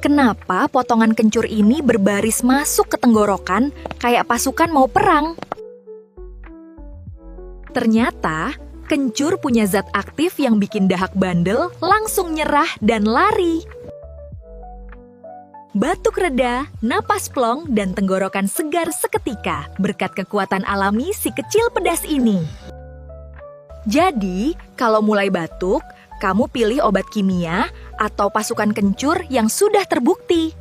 Kenapa potongan kencur ini berbaris masuk ke tenggorokan kayak pasukan mau perang? Ternyata, kencur punya zat aktif yang bikin dahak bandel langsung nyerah dan lari. Batuk reda, napas plong, dan tenggorokan segar seketika berkat kekuatan alami si kecil pedas ini. Jadi, kalau mulai batuk, kamu pilih obat kimia atau pasukan kencur yang sudah terbukti.